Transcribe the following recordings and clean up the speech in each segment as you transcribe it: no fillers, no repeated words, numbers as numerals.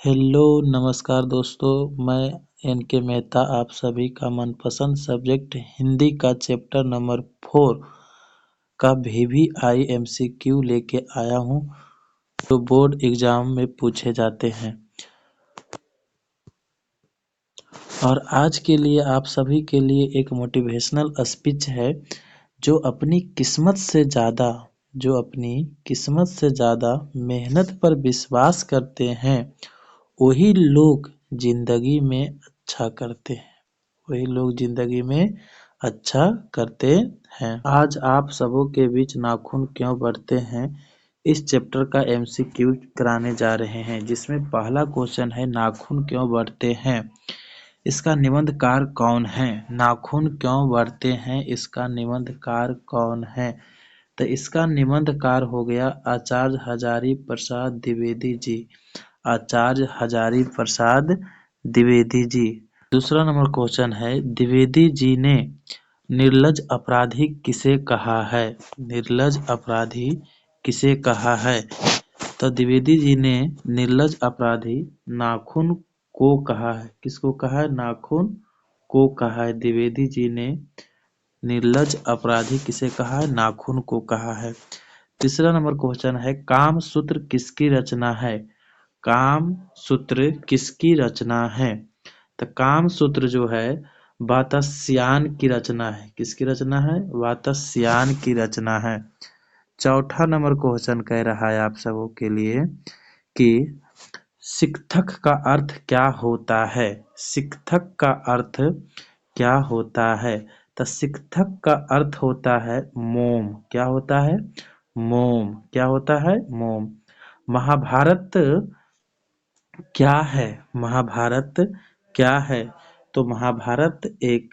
Hello नमस्कार दोस्तों, मैं एन के मेहता आप सभी का मनपसंद सब्जेक्ट हिंदी का चैप्टर नंबर 4 का VVI MCQ लेके आया हूँ जो बोर्ड एग्जाम में पूछे जाते हैं। और आज के लिए आप सभी के लिए एक मोटिवेशनल स्पीच है। जो अपनी किस्मत से ज़्यादा मेहनत पर विश्वास करते हैं वही लोग जिंदगी में अच्छा करते हैं। आज आप सबों के बीच नाखून क्यों बढ़ते हैं इस चैप्टर का MCQ कराने जा रहे हैं, जिसमें पहला क्वेश्चन है नाखून क्यों बढ़ते हैं। इसका निबंधकार कौन है? नाखून क्यों बढ़ते हैं, इसका निबंधकार कौन है? तो इसका निबंधकार हो गया आचार्य हजारी प्रसाद द्विवेदी जी। आचार्य हजारी प्रसाद द्विवेदी जी। दूसरा नंबर क्वेश्चन है द्विवेदी जी ने निर्लज अपराधी किसे कहा है? निर्लज अपराधी किसे कहा है? तो द्विवेदी जी ने निर्लज अपराधी नाखून को कहा है। किसको कहा है? नाखून को कहा है। द्विवेदी जी ने निर्लज अपराधी किसे कहा है? नाखून को कहा है। तीसरा नंबर क्वेश्चन है काम सूत्र किसकी रचना है? काम सूत्र किसकी रचना है? तो काम सूत्र जो है वात्स्यायन की रचना है। किसकी रचना है? वात्स्यायन की रचना है। चौथा नंबर क्वेश्चन कह रहा है आप सबों के लिए कि शिक्षक का अर्थ क्या होता है? शिक्षक का अर्थ क्या होता है? तो शिक्षक का अर्थ होता है मोम। क्या होता है? मोम। क्या होता है? मोम। महाभारत क्या है? महाभारत क्या है? तो महाभारत एक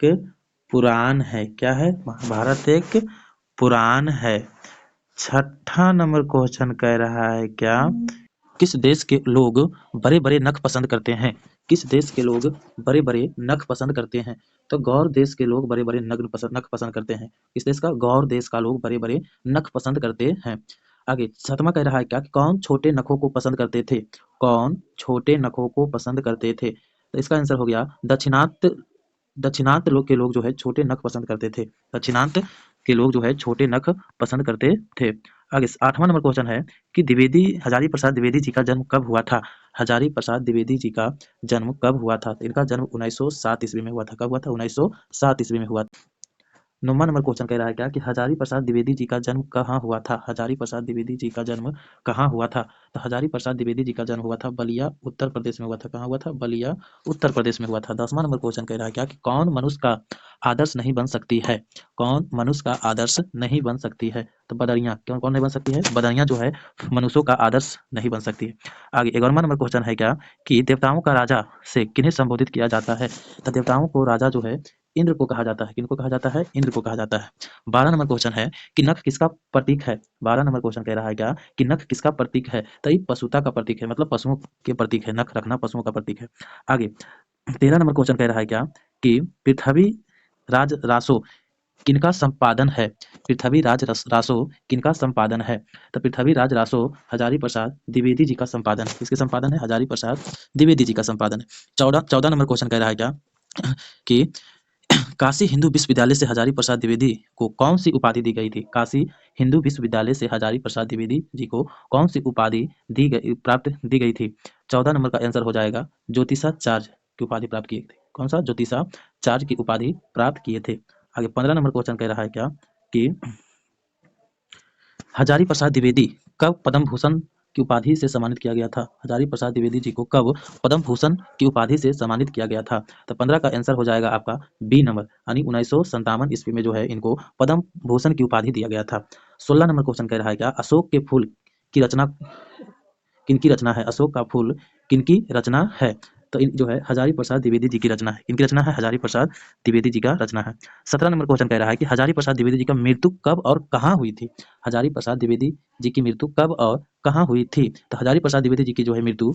पुराण है। क्या है? महाभारत एक पुराण है। छठा नंबर क्वेश्चन कह रहा है क्या किस देश के लोग बड़े बड़े नख पसंद करते हैं? किस देश के लोग बड़े बड़े नख पसंद करते हैं? तो गौर देश के लोग बड़े बड़े नख पसंद करते हैं। किस देश का? गौर देश का लोग बड़े बड़े नख पसंद करते हैं। आगे सातवां कह रहा है क्या कौन छोटे नखों को पसंद करते थे? कौन छोटे नखों को पसंद करते थे? तो इसका आंसर हो गया दक्षिणांत लोग के लोग जो है छोटे नख पसंद करते थे। दक्षिणांत के लोग जो है छोटे नख पसंद करते थे। आगे आठवां नंबर क्वेश्चन है कि हजारी प्रसाद द्विवेदी जी का जन्म कब हुआ था? हजारी प्रसाद द्विवेदी जी का जन्म कब हुआ था? तो इनका जन्म 1907 ईस्वी में हुआ था। कब हुआ था? 1907 ईस्वी में हुआ था। 9वां नंबर क्वेश्चन कह रहा है क्या कि हजारी प्रसाद द्विवेदी जी का जन्म कहाँ हुआ था? हजारी प्रसाद द्विवेदी जी का जन्म कहाँ हुआ था? तो हजारी प्रसाद द्विवेदी जी का जन्म हुआ था बलिया, उत्तर प्रदेश में हुआ था। कहाँ हुआ था? बलिया, उत्तर प्रदेश में हुआ था। 10वां नंबर क्वेश्चन कह रहा है क्या कि कौन मनुष्य का आदर्श नहीं बन सकती है? कौन मनुष्य का आदर्श नहीं बन सकती है? तो बदरियां। कौन कौन नहीं बन सकती है? बदरियां जो है मनुष्यों का आदर्श नहीं बन सकती है। आगे 11वां नंबर क्वेश्चन है क्या कि देवताओं का राजा से किन्हें संबोधित किया जाता है? तो देवताओं को राजा जो है इंद्र को कहा जाता है। किनको कहा जाता है? इंद्र को कहा जाता है। 12 नंबर क्वेश्चन है कि नख किसका प्रतीक है? 12 नंबर क्वेश्चन कह रहा है क्या कि नख किसका प्रतीक है? तो ये पशुता का प्रतीक है, मतलब पशुओं के प्रतीक है। नख रखना पशुओं का प्रतीक है। आगे 13 नंबर क्वेश्चन कह रहा है क्या कि पृथ्वी राज रासो किनका संपादन है? पृथ्वी राज रासो किनका संपादन है? तो पृथ्वी राज रासो हजारी प्रसाद द्विवेदी जी का संपादन है। किसके संपादन है? हजारी प्रसाद द्विवेदी जी का संपादन है। 14 नंबर क्वेश्चन कह रहा है क्या कि काशी हिंदू विश्वविद्यालय से हजारी प्रसाद द्विवेदी को कौन सी उपाधि दी गई थी? काशी हिंदू विश्वविद्यालय से हजारी प्रसाद द्विवेदी जी को कौन सी उपाधि दी गई थी? 14 नंबर का आंसर हो जाएगा ज्योतिषाचार्य की उपाधि प्राप्त किए थे। कौन सा? ज्योतिषाचार्य की उपाधि प्राप्त किए थे। आगे 15 नंबर क्वेश्चन कह रहा है क्या कि हजारी प्रसाद द्विवेदी कब पद्म भूषण की उपाधि से सम्मानित किया गया था? हजारी प्रसाद द्विवेदी जी को कब पद्म भूषण की उपाधि से सम्मानित किया गया था? तो 15 का आंसर हो जाएगा आपका बी नंबर, यानी 1957 ईस्वी में जो है इनको पद्म भूषण की उपाधि दिया गया था। 16 नंबर क्वेश्चन कह रहा है क्या अशोक के फूल की रचना किनकी रचना है? अशोक का फूल किनकी रचना है? तो जो है हजारी प्रसाद द्विवेदी जी की रचना है। किनकी रचना है? हजारी प्रसाद द्विवेदी जी का रचना है। 17 नंबर क्वेश्चन कह रहा है कि हजारी प्रसाद द्विवेदी जी का मृत्यु कब और कहाँ हुई थी? हजारी प्रसाद द्विवेदी जी की मृत्यु कब और कहाँ हुई थी? तो हजारी प्रसाद द्विवेदी जी की जो है मृत्यु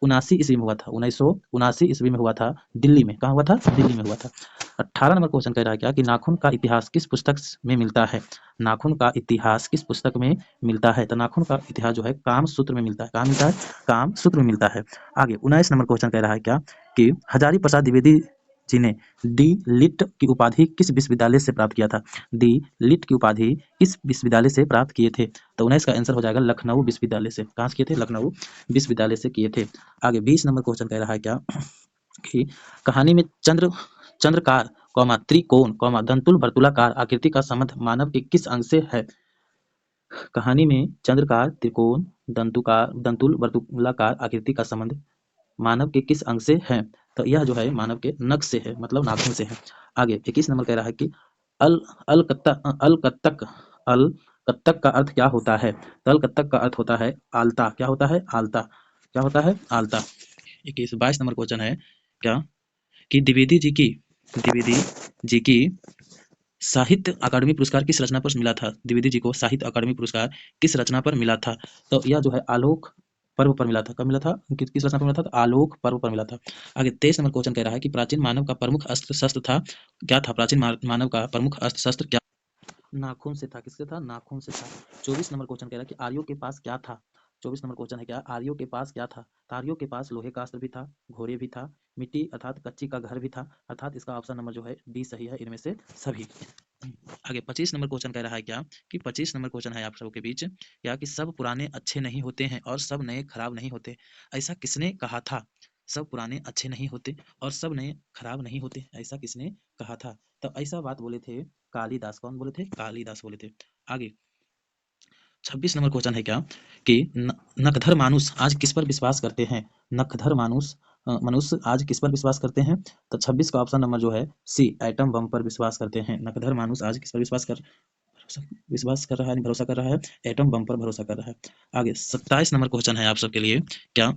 1979 ईस्वी में हुआ था। 1979 ईस्वी में हुआ था दिल्ली में। कहाँ हुआ था? दिल्ली में हुआ था। 18 नंबर क्वेश्चन कह रहा है क्या कि नाखून का इतिहास किस पुस्तक में मिलता है? नाखून का इतिहास किस पुस्तक में मिलता है? तो नाखून का इतिहास जो है कामसूत्र में मिलता है। कहाँ मिलता है? कामसूत्र में मिलता है। आगे 19 नंबर क्वेश्चन कह रहा है क्या कि हजारी प्रसाद द्विवेदी जी ने डी लिट की उपाधि किस विश्वविद्यालय से प्राप्त किया था? डी लिट की उपाधि किस विश्वविद्यालय से प्राप्त किए थे? तो 19 का आंसर हो जाएगा लखनऊ विश्वविद्यालय से। कहाँ से किए थे? लखनऊ विश्वविद्यालय से किए थे। आगे 20 नंबर क्वेश्चन कह रहा है क्या कि कहानी में चंद्रकार त्रिकोण दंतुल वर्तुलाकार आकृति का संबंध मानव के किस अंग से है? कहानी में चंद्रकार त्रिकोण दंतुल वर्तुलाकार आकृति का संबंध मानव के किस अंग से है? तो यह जो है मानव के नख से है, मतलब नाखून से है। आगे 21 नंबर कह रहा है कि अल अलकत्तक का अर्थ क्या होता है? तो अलकत्तक का अर्थ होता है आलता। क्या होता है? आलता। क्या होता है? आलता। 22 नंबर क्वेश्चन है क्या कि द्विवेदी जी की साहित्य अकादमी पुरस्कार किस रचना पर मिला था? द्विवेदी जी को साहित्य अकादमी पुरस्कार किस रचना पर मिला था? तो यह जो है आलोक पर्व पर मिला था। कब मिला था? किस रचना पर मिला था? तो आलोक पर्व पर मिला था। आगे 23 नंबर क्वेश्चन कह रहा है कि प्राचीन मानव का प्रमुख अस्त्र शस्त्र था क्या था? प्राचीन मानव का प्रमुख अस्त्र शस्त्र क्या? नाखून से था। किससे था? नाखून से था। 24 नंबर क्वेश्चन कह रहा है कि आर्यों के पास क्या था? 24 नंबर क्वेश्चन है क्या आर्यों के पास क्या था? तो आर्यों के पास लोहे का अस्त्र भी था, घोड़े भी था, मिट्टी अर्थात कच्ची का घर भी था, अर्थात इसका ऑप्शन नंबर जो है डी सही है इनमें से सभी। आगे 25 नंबर क्वेश्चन कह रहा है क्या कि 25 नंबर क्वेश्चन है आप सबके बीच क्या कि सब पुराने अच्छे नहीं होते हैं और सब नए खराब नहीं होते, ऐसा किसने कहा था? सब पुराने अच्छे नहीं होते और सब नए खराब नहीं होते, ऐसा किसने कहा था? तो ऐसा बात बोले थे कालिदास। कौन बोले थे? कालिदास बोले थे। आगे 26 नंबर क्वेश्चन है क्या कि नखधर मानुष आज किस पर विश्वास करते हैं? नखधर मनुष्य आज किस पर विश्वास करते हैं? तो 26 का ऑप्शन नंबर जो है सी एटम बम पर विश्वास करते हैं। नखधर मानुष आज किस पर विश्वास कर रहा है, भरोसा कर रहा है? एटम बम पर भरोसा कर रहा है। आगे 27 नंबर क्वेश्चन है आप सबके लिए क्या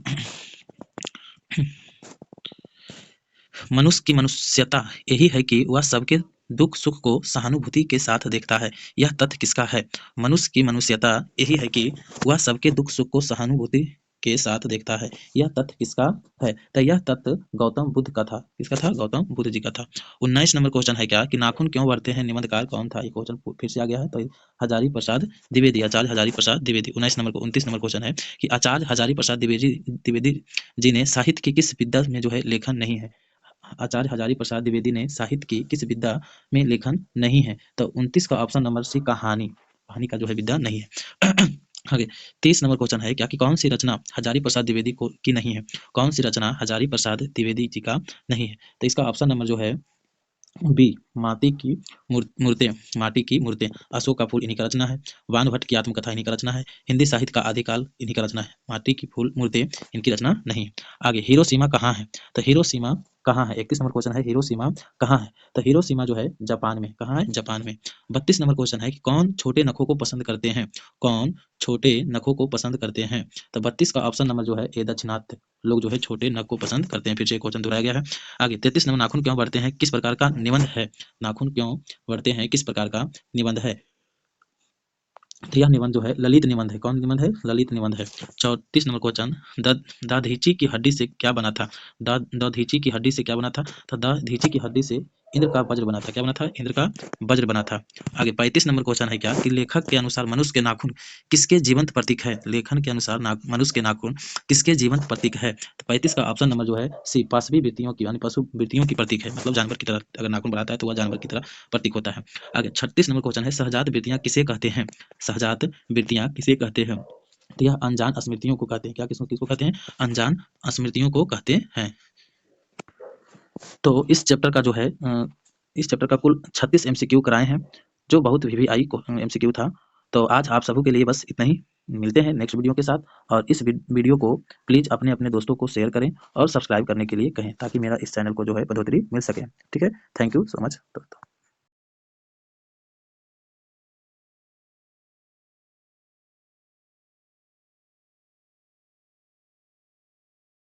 मनुष्य की मनुष्यता यही है कि वह सबके दुख सुख को सहानुभूति के साथ देखता है, यह तथ्य किसका है? मनुष्य की मनुष्यता यही है कि वह सबके दुख सुख को सहानुभूति के साथ देखता है, यह तथ्य किसका है? तो यह तथ्य गौतम बुद्ध का था। किसका था? गौतम बुद्ध जी का था। 19 नंबर क्वेश्चन है क्या कि नाखून क्यों बढ़ते हैं, निबंधकार कौन था? ये क्वेश्चन फिर से आ गया है। तो हजारी प्रसाद द्विवेदी, आचार्य हजारी प्रसाद द्विवेदी। 29 नंबर क्वेश्चन है कि आचार्य हजारी प्रसाद द्विवेदी जी ने साहित्य की किस विधा में जो है लेखन नहीं है? आचार्य हजारी प्रसाद द्विवेदी ने साहित्य की किस विधा में लेखन नहीं है? तो 29 का ऑप्शन नंबर सी कहानी का जो है विधा नहीं है। आगे 30 नंबर क्वेश्चन है क्या कि कौन सी रचना हजारी प्रसाद द्विवेदी को की नहीं है? कौन सी रचना हजारी प्रसाद द्विवेदी जी का नहीं है? तो इसका ऑप्शन नंबर जो है बी माटी की मूर्तें। अशोक का फूल इन्हीं का रचना है। वान भट्ट की आत्मकथा इन्हीं का रचना है। हिंदी साहित्य का आदिकाल इन्हीं का रचना है। माटी की फूल मूर्तें इनकी रचना नहीं। आगे हिरोशिमा कहाँ है? तो हिरोशिमा कहाँ है? 31 नंबर क्वेश्चन है हिरोशिमा कहाँ है? तो हिरोशिमा जो है जापान में। कहाँ है? जापान में। 32 नंबर क्वेश्चन है कि कौन छोटे नखों को पसंद करते हैं? कौन छोटे नखों को पसंद करते हैं? तो 32 का ऑप्शन नंबर जो है ए दक्षिणात्य लोग जो है छोटे नख को पसंद करते हैं। फिर से क्वेश्चन दोहराया गया है। आगे 33 नंबर नाखून क्यों बढ़ते हैं किस प्रकार का निबंध है? नाखून क्यों बढ़ते हैं किस प्रकार का निबंध है? तो यह निबंध जो है ललित निबंध है। कौन निबंध है? ललित निबंध है। 34 नंबर क्वेश्चन दधीची की हड्डी से क्या बना था? दधीची की हड्डी से क्या बना था? तो दधीची की हड्डी से इंद्र का वज्र बना था। क्या बना था? इंद्र का वज्र बना था। आगे 35 नंबर क्वेश्चन है क्या कि लेखक के अनुसार मनुष्य के नाखून किसके जीवंत प्रतीक है? लेखन के अनुसार मनुष्य के नाखून किसके जीवंत प्रतीक है? तो 35 का ऑप्शन नंबर जो है सी पाशवी वृत्तियों की यानी पशु वृत्तियों की प्रतीक है, मतलब जानवर की तरह अगर नाखून बढ़ाता है तो वह जानवर की तरह प्रतीक होता है। आगे 36 नंबर क्वेश्चन है सहजात वृत्तियां किसे कहते हैं? सहजात वृत्तियां किसे कहते हैं? तो यह अनजान स्मृतियों को कहते हैं। क्या किसको कहते हैं? अनजान स्मृतियों को कहते हैं। तो इस चैप्टर का जो है इस चैप्टर का कुल 36 एमसीक्यू कराए हैं, जो बहुत वीवीआई एमसीक्यू था। तो आज आप सबों के लिए बस इतना ही। मिलते हैं नेक्स्ट वीडियो के साथ, और इस वीडियो को प्लीज़ अपने अपने दोस्तों को शेयर करें और सब्सक्राइब करने के लिए कहें, ताकि मेरा इस चैनल को जो है बढ़ोतरी मिल सके। ठीक है, थैंक यू सो मच दोस्तों।